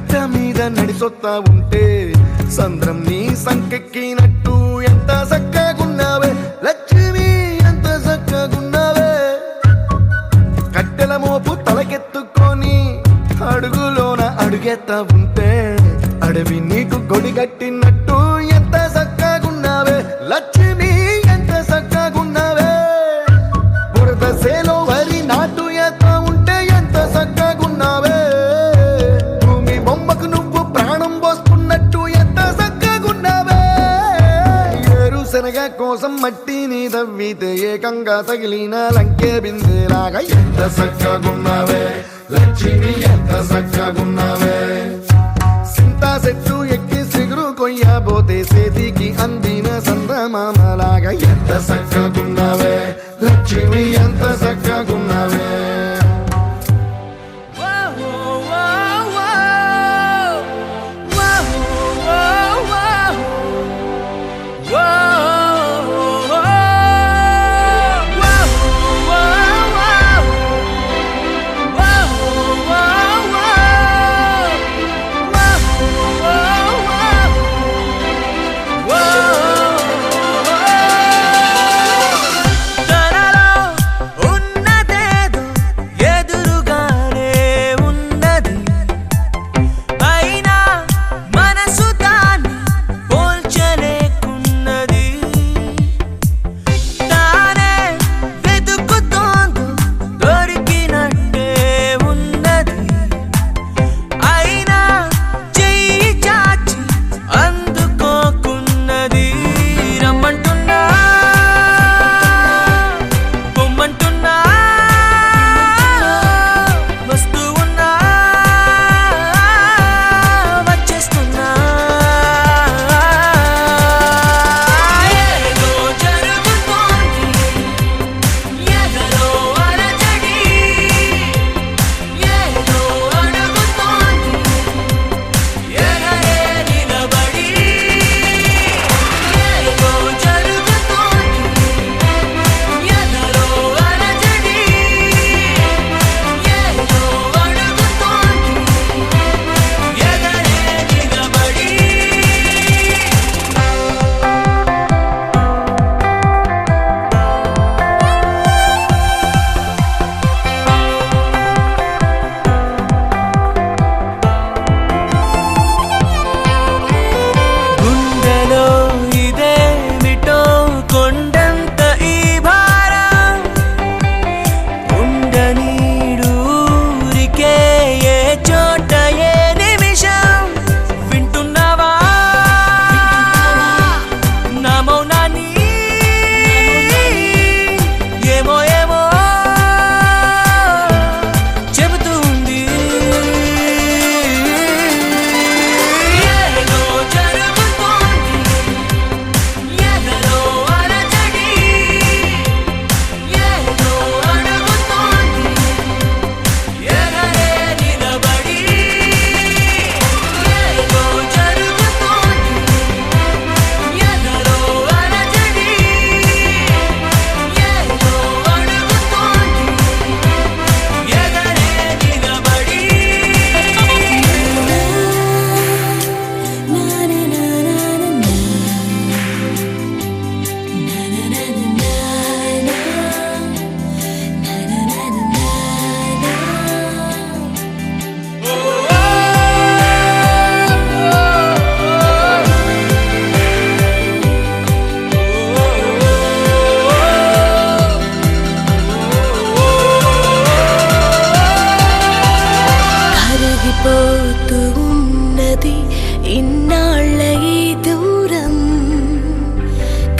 కట్టె మీద నడిసొత్తా ఉంటే సంద్రం నీ సంకెక్కినట్టు ఎంత చక్కగున్నావే లక్ష్మి, ఎంత చక్కగున్నావే. కట్టెల మోపు తలకెత్తుకొని అడుగులోన అడుగెత్తా ఉంటే అడవి నీకు గొడిగట్టినట్టు ఎంత చక్కగున్నావే లక్ష్మి, ఎంత చక్కగున్నావే. బురద సేలో వరి నాటు ఎత్తా ఉంటే ఎంత చక్కగున్నావే. భూమి బొమ్మకు నువ్వు ప్రాణం పోస్తున్నట్టు ఎంత చక్కగున్నావే. ఏరుశనగ కోసం మట్టిని తవ్వితే ఏకంగా తగిలిన లంకే బిందెలాగా ఎంత చక్కగున్నావే లక్ష్మి, ఎంత చక్కగున్నావే. సింతా చెట్టు ఎక్కి సిగురు కొయ్యబోతే చేతికి అందిన సందమామలాగా ఎంత చక్కగున్నావే లక్ష్మి, ఎంత చక్కగున్నావే.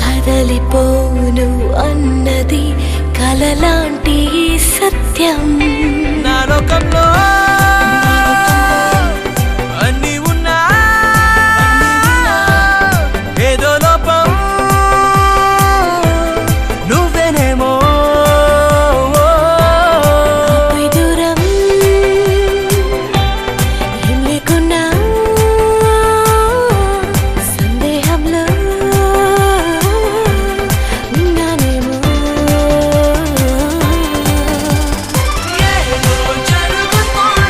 కదలిపోను అన్నది కలలాంటి సత్యం. నా లోకంలో అన్ని ఉన్నా ఏదో లోపం నువ్వేనేమో. దూరం ఏం లేకున్నా సందేహంలో ఉన్నానేమో. ఏదో జరుగుతోంది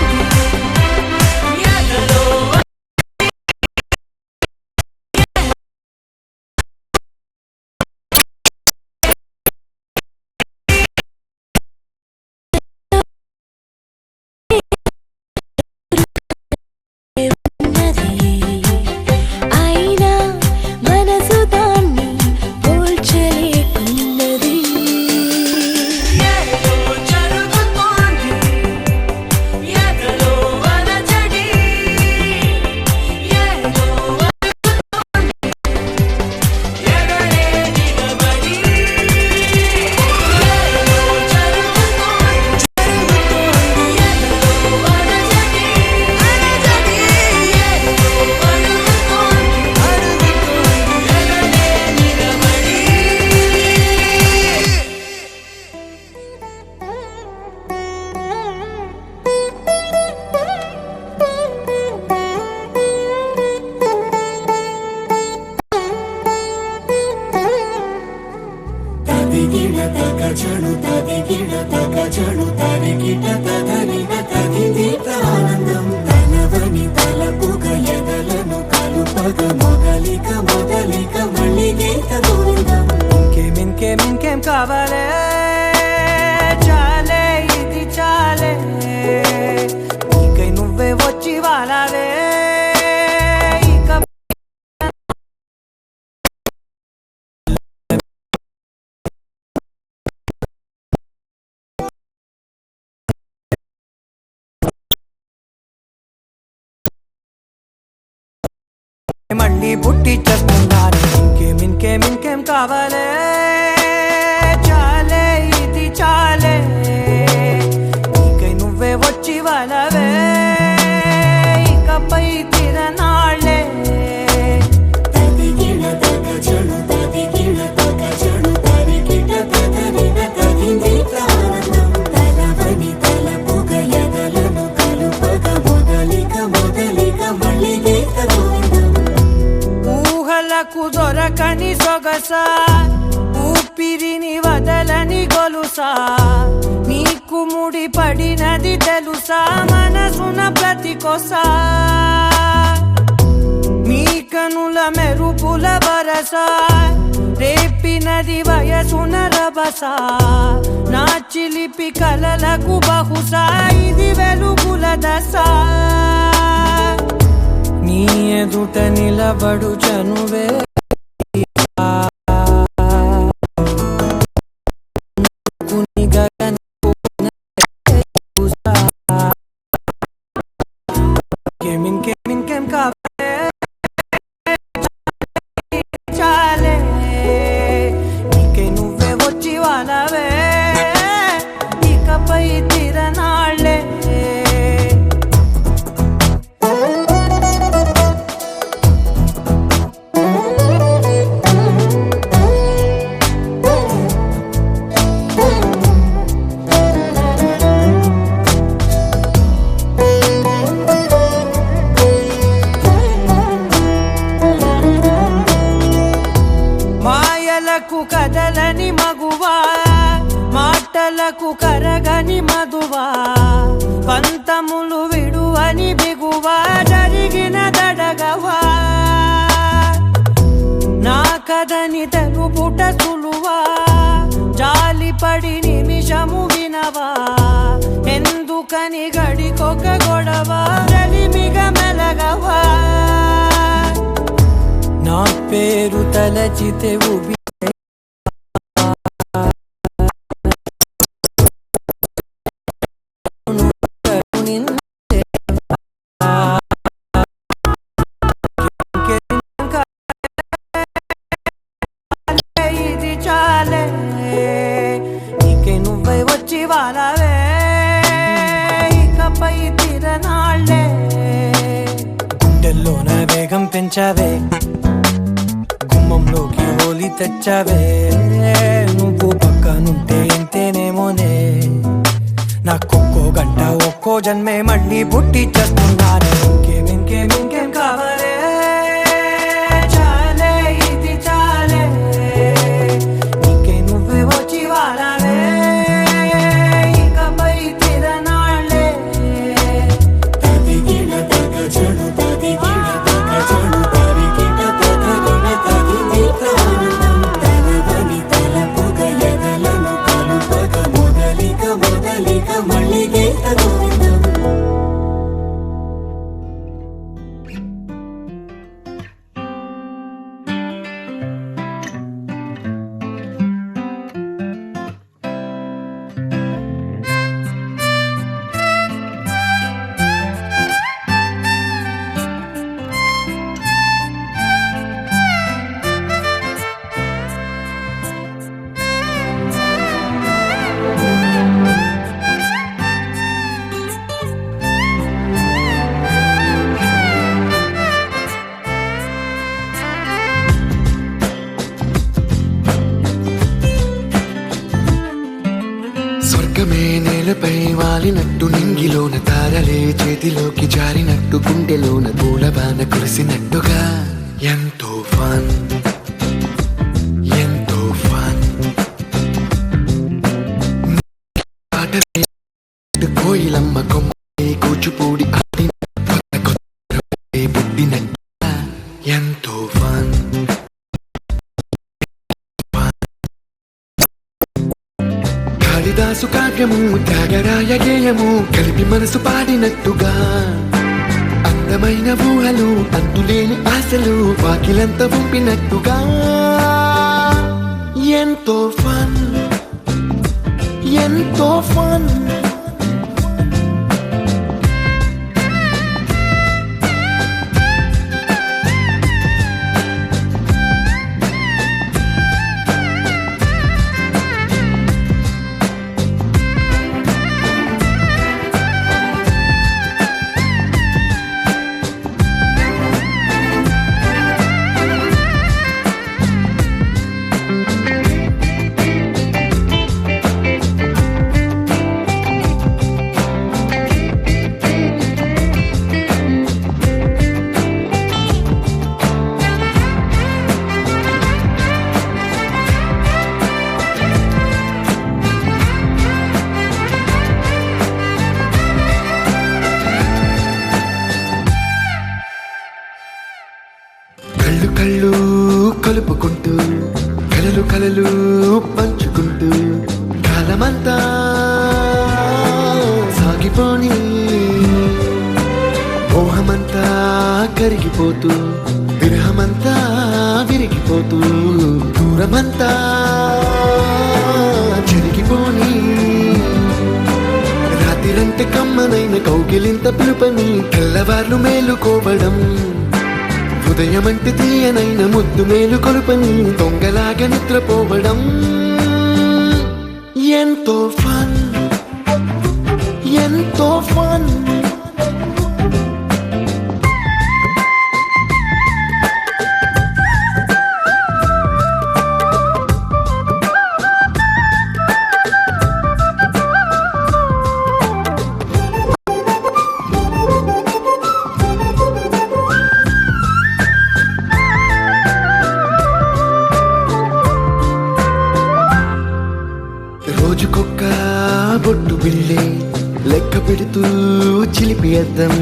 కావాలే చాలే ఇది చాలే నీకై నువ్వే వచ్చి వాలావే ఇక మళ్ళీ పుట్టి చేస్తున్నాను ఇంకేం కావాలే చాలే ఇది చాలే నీకై నువ్వే వచ్చి వాళ్ళవే ఇకపై తిరనాళ్ళే ఊహలకు దొరకని సొగసా ఊపిరిని వదలని గొలుసా నీకు ముడి పడినది తెలుసా మనసున ప్రతి కొసా మీ కనుల మెరుపుల వరసా రేపినది వయసున రభసా నా చిలిపి కలలకు బహుశా ఇది వెలుగుల దశ నీ ఎదుట నిలబడు చనువే ఇంకేం కావాలే చాలే నీకై నువ్వే వచ్చి వాళ్ళవే ఇకపై తిరనాళ్ళే మాయలకు కదలని మగువా మాటలకు కరగని మధువా పంతములు విడువని బిగువా జరిగిన దడగవా నా కదని తెలుపుట సులువా జాలిపడి నిమిషము వినవా ఎందుకని గడికొక గొడవ రలిమిగ మెలగవా నా పేరు తలచితే ఉబి ఇది చాలే నీకై నువ్వై వచ్చి వాళ్ళవే ఇకపై తిరనాళ్ళే గుండెల్లోన వేగం పెంచావే గుమ్మంలోకి హోలీ తెచ్చావే నువ్వు పక్కనుంటే ఎంతేనేమోనే నాకొక్కో గంట ఒక్కో జన్మే మళ్ళీ పుట్టి చేస్తున్నాను ఇంకేం కావాలే చాలే ఇది చాలే నీకై నువ్వే వచ్చి వాళ్ళవే ఇకపై తిరనాళ్ళే స్వర్గమే నేలపై వాలినట్టు నింగిలోన తారలే చేతిలోకి జారినట్టు గుండెలోన పూలబాన కురిసినట్టుగా ఎంతో ఫన్ కోయిలమ్మ కొమ్మ కూచిపూడి ఆడిన పుట్టినట్టుగా ఎంతో ఫన్ మనసు కావ్యము త్యాగరాయ గేయము కలిపి మనసు పాడినట్టుగా అందమైన ఊహలు అంతులేని ఆశలు వాకిలంత పంపినట్టుగా ఎంతో ఫన్ ఎంతో ఫన్ కళ్ళు కళ్ళు కలుపుకుంటూ కలలు కలలు పంచుకుంటూ కాలమంతా సాగిపోని మోహమంతా కరిగిపోతూ విరహమంతా విరిగిపోతూ దూరమంతా జరిగిపోని రాత్రిరంటే కమ్మనైన కౌగిలింత పిలుపని తెల్లవార్లు మేలుకోవడం ఉదయమంటే తీయనైన ముద్దు మేలు కొలుపని దొంగలాగా నిద్రపోవడం ఎంతో ఫన్ ఎంతో ఫన్ రోజుకొక్క బొట్టు బిళ్ళే లెక్క పెడుతూ చిలిపి అద్దం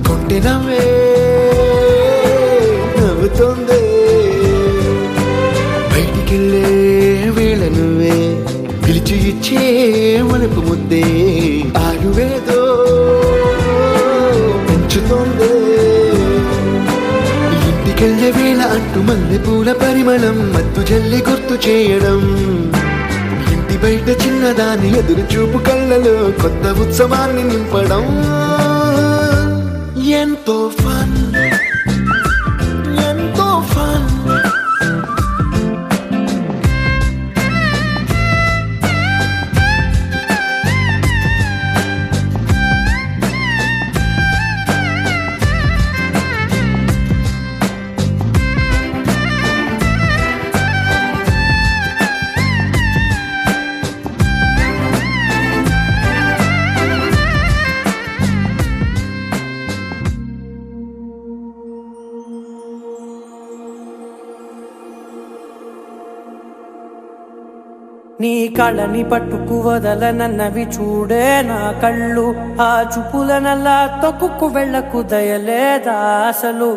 కొంటె నవ్వే నవ్వుతోందే బయటికెళ్ళే వేళ నువ్వే పిలిచి ఇచ్చే వనపు ముద్దే ఆరువేదో పెంచుతోందే ఇంటికెళ్ళే వేళ అంటూ మల్లె పూల పరిమళం మత్తు జల్లి గుర్తు చేయడం బయట చిన్నదాని ఎదురు చూపు కళ్ళలో కొత్త ఉత్సవాన్ని నింపడం ఎంతో ఫన్ ఎంతో ఫన్ నీ కళ్ళని పట్టుకు వదలనన్నవి చూడే నా కళ్ళు ఆ చూపుల నల్లా తొక్కుకు వెళ్ళకు దయలేదా అసలు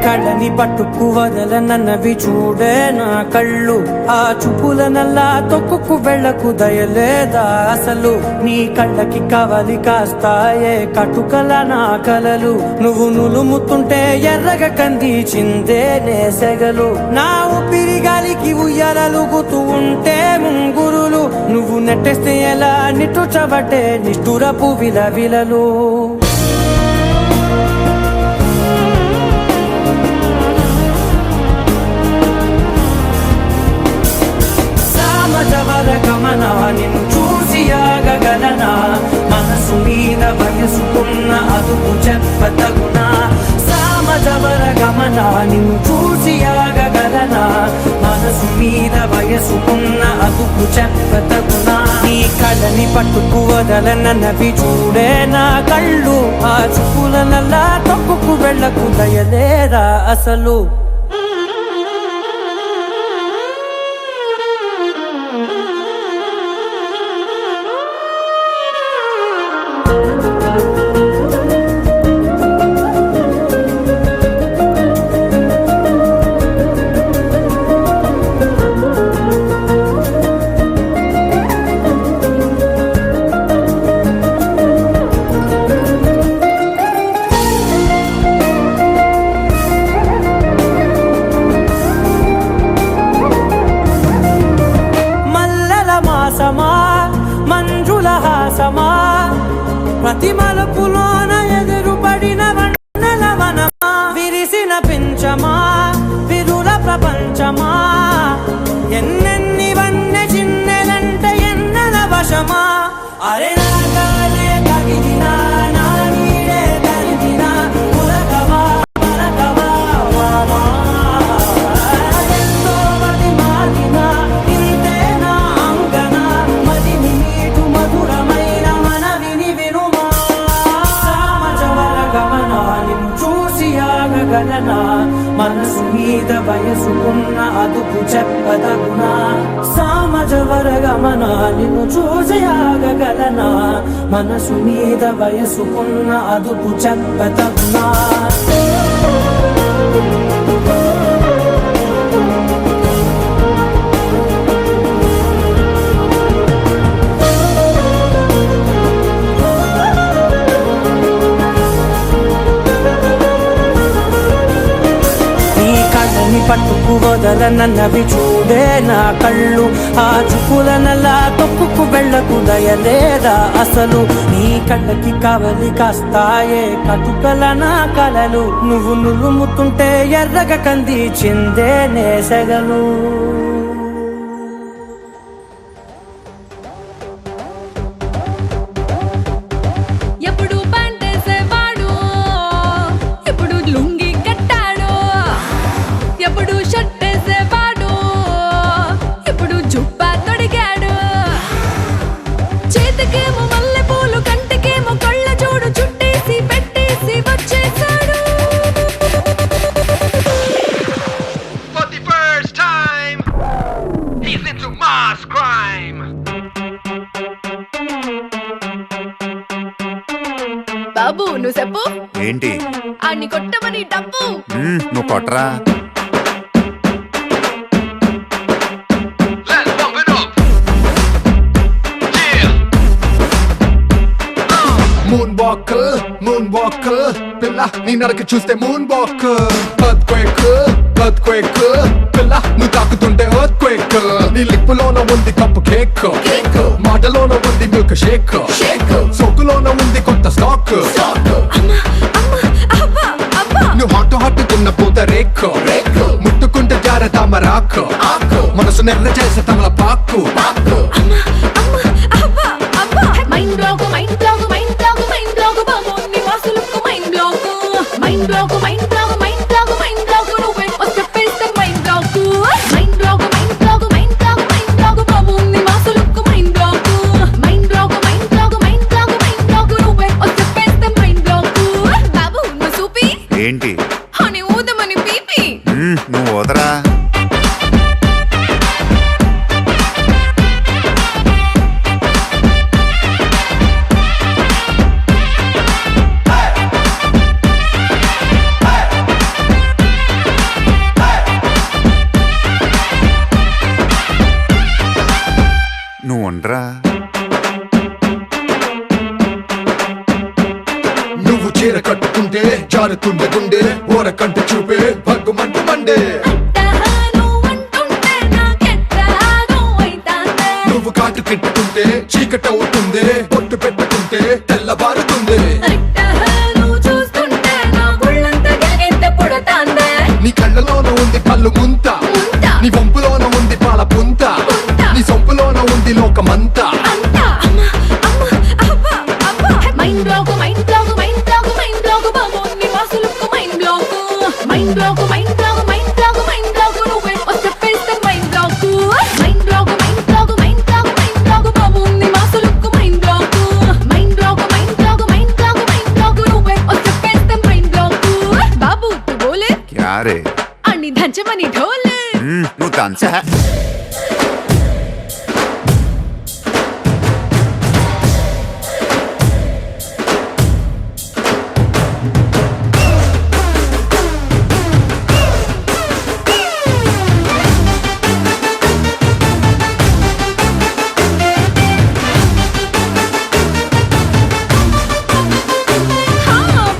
కళ్ళని పట్టుకు వదలనన్నవి చూడే నా కళ్ళు ఆ చూపుల నల్లా తొక్కుకు వెళ్ళకు దయలేదా అసలు నీ కళ్ళకి కవలి కాస్తాయే కటుకల నా కలలు నువ్వు నులుముతుంటే ఎర్రగ కంది చిందే నేసెగలు నా ఊపిరి గాలికి ఉయ్యాలలుగుతూ ఉంటే ముంగురులు నువ్వు నెట్టేస్తే ఎలా నిట్టుచబట్టే నిష్ఠురపు విలవిలలు గమనా నిన్ను చూసి ఆగగలనా మనసు మీద వయసుకున్న అదుపు చెప్పతగునా సామజవర గమనా నిన్ను చూసి ఆగగలనా మనసు మీద వయసుకున్న అదుపు చెప్పతగునా నీ కళ్ళని పట్టుకు వదలనన్నవి చూడే నా కళ్ళు ఆ చూపుల నల్లా తొక్కుకు వెళ్ళకు దయలేరా అసలు ఆగగలనా మనసు మీద వయసుకున్న అదుపు చెప్పదగునా సామజవరగమన నిన్ను చూసి ఆగగలనా మనసు మీద వయసుకున్న అదుపు చెప్పదగునా పట్టుకు వదలనన్నవి చూడే నా కళ్ళు ఆ చూపులనలా తొక్కుకు వెళ్ళకు దయలేదా అసలు నీ కళ్ళకి కావలి కాస్తాయే కటుకల నా కలలు నువ్వు నులుముతుంటే ఎర్రగ కంది చిందే నేసగలు ఎప్పుడు పంటేసేవాడు ఎప్పుడు లుంగి కట్టాడు ఎప్పుడు షట్టేసేవాడు ఎప్పుడు జుబ్బా తొడిగాడు చేతికేమో మల్లెపూలు కంటికేమో కళ్ళ జోడు చుట్టేసి పెట్టేసి వచ్చేసాడు For the first time, he's into mass crime. బాబు నువ్వు చెప్పు ఏంటి అన్ని కొట్టమని డబ్బు నువ్వు కొట్టరా Let's bump it up. Yeah. Moonwalker, moonwalker, పిల్ల నీ నడక చూస్తే moonwalker. Earthquake, earthquake, పిల్ల నువ్వు తాకుతుంటే earthquake. నీ లిప్పులోన ఉంది కప్పు కేక్, మాటలోన ఉంది మిల్క్ షేక్, సోకులోన ఉంది కొత్త స్టాక్. నువ్వు హాట్ హాట్ తిన్న పూత రేక్, ముట్టుకుంటే జార తామరాకు, మనసు నెర్ర చేసే తమల పాకు. Mind block mind block mind block mind block బాబు నీ వాసులకు mind block mind block mind block mind block mind block నువ్వే చెప్పేస్తే mind block mind block mind block mind block mind block బాబు నీ వాసులకు mind block mind block mind block mind block mind block నువ్వే చెప్పేస్తే మైండ్ బ్లాక్ బాబు నువ్వు సూపి ఏంటి అని ఊదమని పీపీ నువ్వు వదరా నువ్వు ఉండరా నువ్వు చీర కట్టుకుంటే జారుతుండే గుండె ఓరకంట చూపే భగ్గుమంటు మండే. అంటుంటే నాకెట్టాగో అయితాందే నువ్వు కాటు కెట్టుకుంటే చీకటి అవుతుంది, పొట్టు పెట్టుకుంటే తెల్లబారుతుంది. నువ్వు చూస్తుంటే నా గుళ్ళంతా గిలిగింత పుడతాందే నీ కళ్ళలోన ఉంది పళ్ళు ముంత, ముంత. నీ వంపులోన ఉంది పాల పుంత, పుంత. నీ సొంపులోన ఉంది లోకమంతా. అంతా అమ్మ అమ్మ అబ్బా అబ్బా mind block mind block mind block mind block బాబు నీ వాసులకు mind block mind block mind block mind block mind block నువ్వే చెప్పేస్తే mind block mind block mind block mind block mind block బాబు నీ వాసులకు mind block mind block mind block mind block mind block నువ్వే చెప్పేస్తే మైండ్ బ్లాక్ బాబు తు బోలే క్యారే అన్ని దంచమని ఢోలే నువ్వు తంచా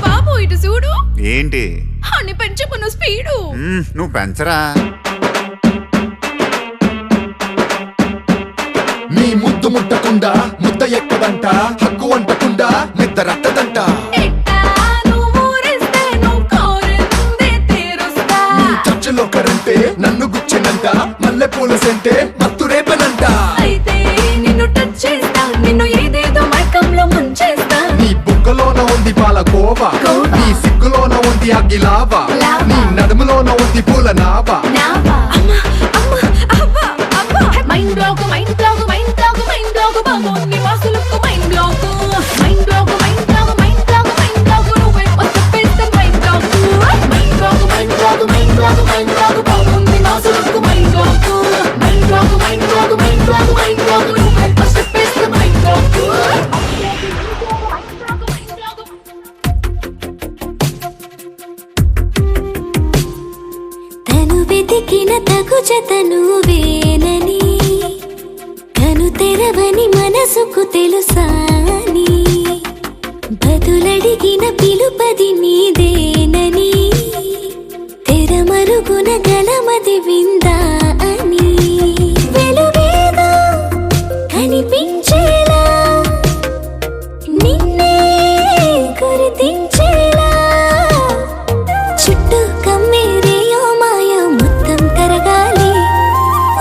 బాబు ఇటు చూడు ఏంటి అన్ని పెంచుకున్న స్పీడు నువ్వు పెంచరా నీ ముద్దు ముట్టకుండా ముద్ద ఎక్కదంట, హక్కు అంటకుండా నిద్ర రట్టదంట. చర్చిలో కరంటే నన్ను గుచ్చినంట, మల్లె పూల సెంటే మత్తు రేపనంట. నీ బుగ్గలోన ఉంది పాలకోవా, నీ సిగ్గులోన ఉంది అగ్గిలావా, నీ నడుములోన ఉంది పూల నావా. Mind block mind block mind block mind block బాబు నీ వాసులకు mind block mind block mind block mind block mind block నువ్వే చెప్పేస్తే మైండ్ బ్లాక్ మైండ్ వెతికిన తగు జత నువ్వేనని కను తెరవని మనసుకు తెలుసాని బదులడిగిన పిలుపది నీదేనని తెరమరుగున గలమది విందా అని వెలుగేదో కనిపించేలా నిన్నే గుర్తించేలా చుట్టూ కమ్మేరేయో మాయో మొత్తం కరగాలి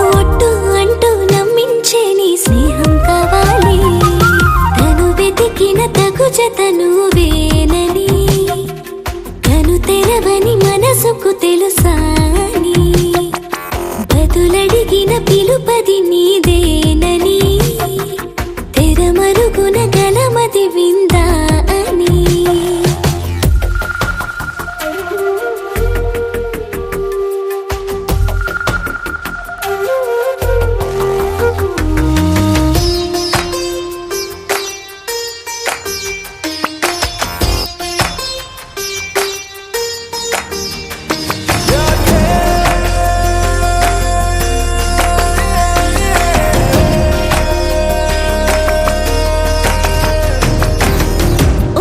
ఒట్టు అంటూ నమ్మించే నీ స్నేహం కావాలి తను వెతికిన తగు జత నువ్వేనని కను తెరవని మనసుకు తెలుసాని బదులడిగిన పిలుపది నీదేనని తెరమరుగున గలమది విందా అని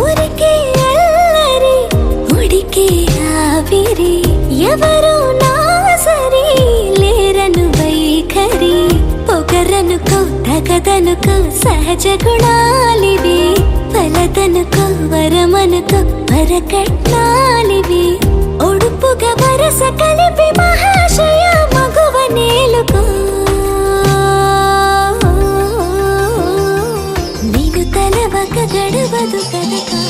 ఊరికే అల్లరి ఉడికే ఆవిరి ఎవరు నా సరి లేరను వైఖరి పొగరనుకో తగదనుకో సహజ గుణాలివి ఫలదనుకో వరమనుకో వరకట్నాలివి ఒడుపుగా వరస కలిపి మహాశయ మగువ నేలుకో నీకు తలవక గడవదు కదకా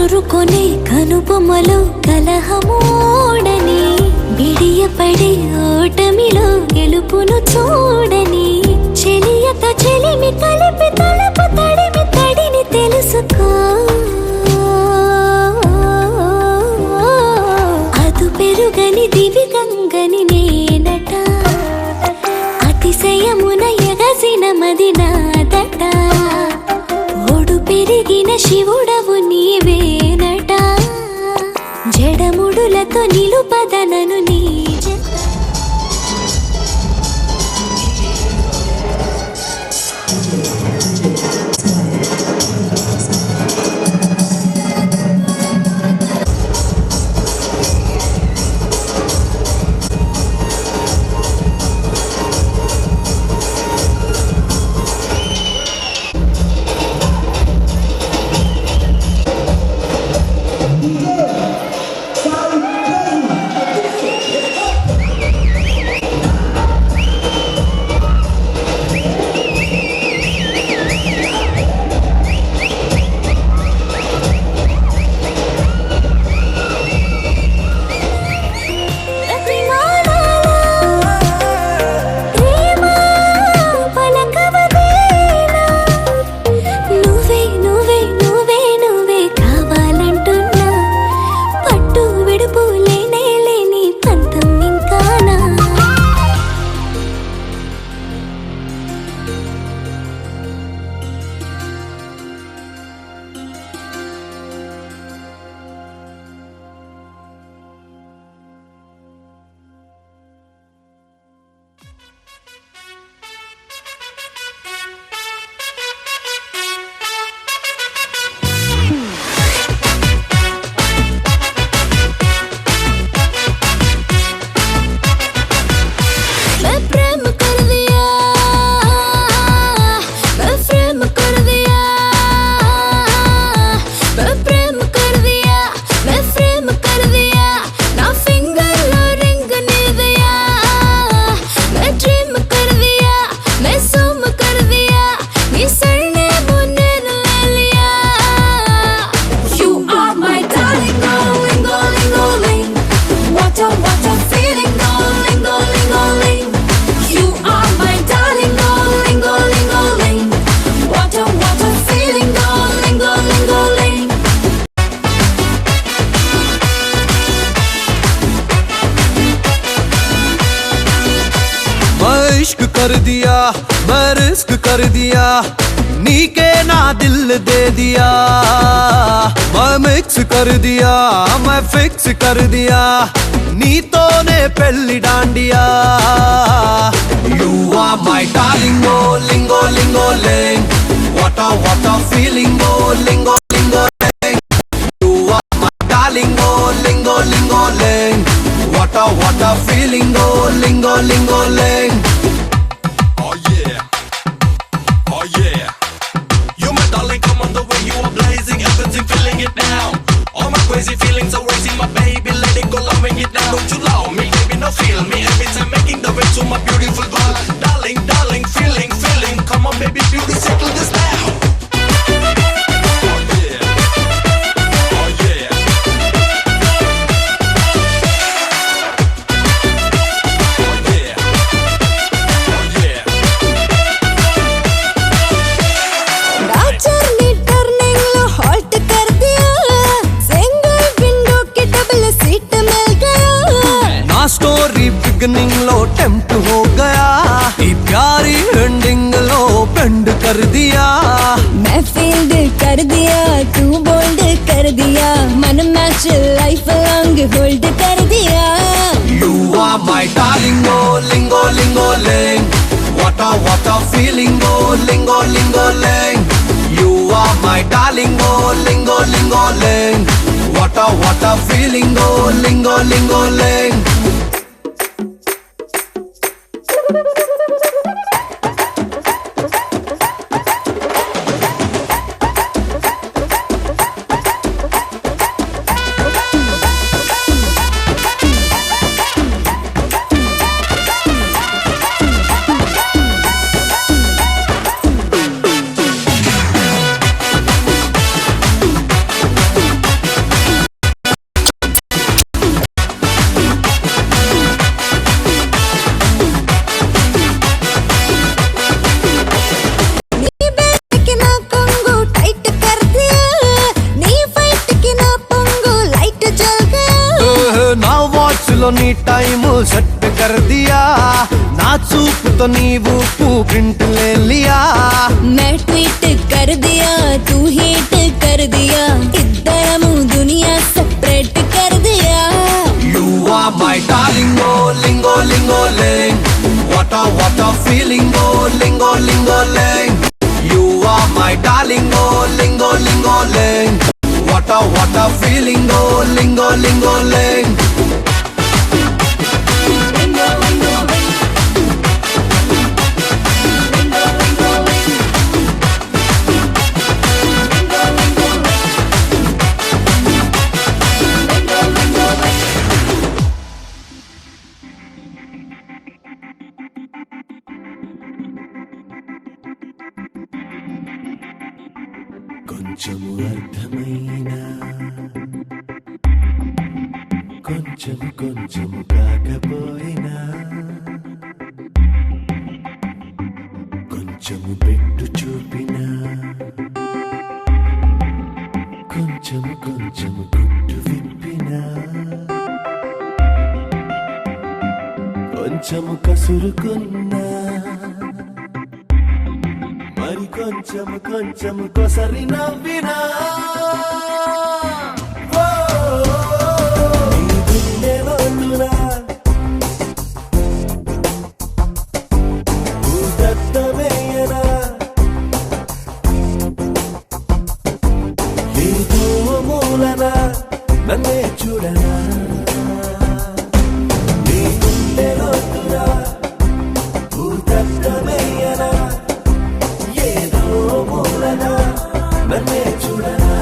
కసురుకొనే కనుబొమ్మలో కలహమోడని బిడియపడే ఓటమిలో గెలుపును చూడని చెలియతో చెలిమి కలిపి తలపు తడిమి తడిని తెలుసుకో అదు పెరుగని దివి గంగని నేనట అతిశయమున ఎగసిన మది నాదట ఓడు పెరిగిన శివుడవు నీవేనట జడముడులతో నిలుపదనను నీ इश्क कर दिया मैं रिस्क कर दिया नीके ना दिल दे दिया मैं मिक्स कर दिया मैं फिक्स कर दिया नीतो ने पेल्ली dandiya You are my darling, oh lingo lingo ling what a feeling, oh lingo lingo ling You are my darling, oh lingo lingo ling what a feeling, oh lingo lingo ling Crazy feelings are raising my baby, let it go, loving it now. Don't you love me, baby, now feel me. Every time making the way to my beautiful girl. Darling, darling, feeling, feeling. Come on, baby, beauty, settle this now. Oh yeah, oh yeah. Oh yeah, oh yeah. రాజర్ని turning లో halt कर दिया single window के double seat मिल गया ना story beginning लो tempt हो गया ये प्यारी एंडिंग लो बेंड कर दिया मैं फील्ड कर दिया तू बोल्ड कर दिया मन मैच लाइफ लॉन्ग होल्ड कर दिया You are my darling, oh lingo lingo ling what a feeling, oh lingo lingo ling You are my darling, oh lingo lingo ling what a feeling, oh lingo lingo ling set కర్ దియా నా చూపుతో నీవు print లే లియా मैं tweet कर दिया तू hit कर दिया इద్దరము दुनिया सेपरेट कर दिया You are my darling, oh lingo lingo ling. What a feeling, oh lingo lingo ling. You are my darling, oh lingo lingo ling. What a feeling, oh lingo lingo ling. కొంచెము అర్థమైన కొంచెము కాకపోయినా కొంచెము పెట్టు చూపినా కొంచెము గుట్టు విప్పినా కొంచెము కసురుకున్నా మరి కొంచెము కొసరి నవ్వినా ఓ, నీ గుండెలోనునా భూతత్వమేయనా ఏదో మూలన నన్నే చూడనా నీ గుండెలోనునా భూతత్వమేయనా ఏదో మూలన నన్నే చూడనా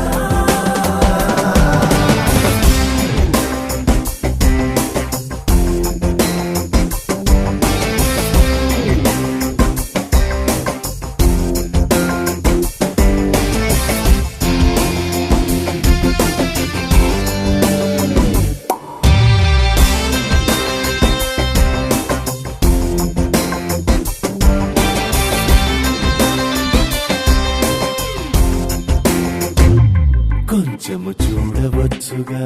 కొంచెము చూడవచ్చుగా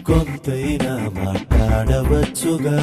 కొంతైనా మాట్లాడవచ్చుగా